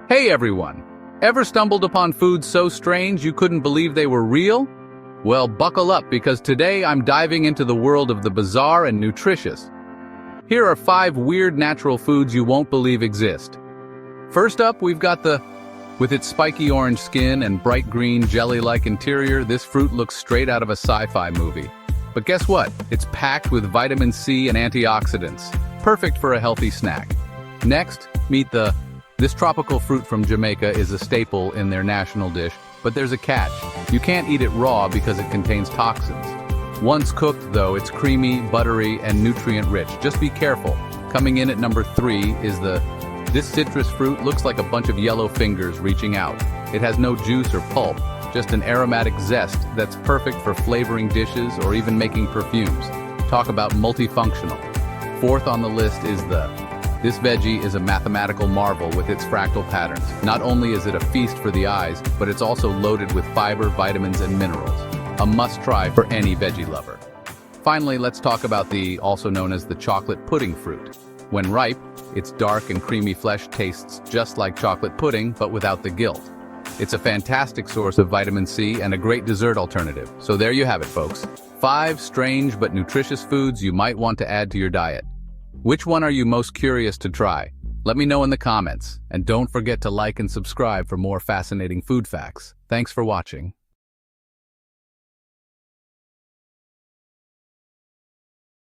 Hey everyone! Ever stumbled upon foods so strange you couldn't believe they were real? Well, buckle up because today I'm diving into the world of the bizarre and nutritious. Here are 5 weird natural foods you won't believe exist. First up, we've got with its spiky orange skin and bright green jelly-like interior, this fruit looks straight out of a sci-fi movie. But guess what? It's packed with vitamin C and antioxidants, perfect for a healthy snack. Next, meet this tropical fruit from Jamaica is a staple in their national dish, but there's a catch. You can't eat it raw because it contains toxins. Once cooked, though, it's creamy, buttery, and nutrient-rich. Just be careful. Coming in at number 3 is this citrus fruit looks like a bunch of yellow fingers reaching out. It has no juice or pulp, just an aromatic zest that's perfect for flavoring dishes or even making perfumes. Talk about multifunctional. Fourth on the list is this veggie is a mathematical marvel with its fractal patterns. Not only is it a feast for the eyes, but it's also loaded with fiber, vitamins, and minerals. A must-try for any veggie lover. Finally, let's talk about also known as the chocolate pudding fruit. When ripe, its dark and creamy flesh tastes just like chocolate pudding, but without the guilt. It's a fantastic source of vitamin C and a great dessert alternative. So there you have it, folks. 5 strange but nutritious foods you might want to add to your diet. Which one are you most curious to try? Let me know in the comments, and don't forget to like and subscribe for more fascinating food facts. Thanks for watching.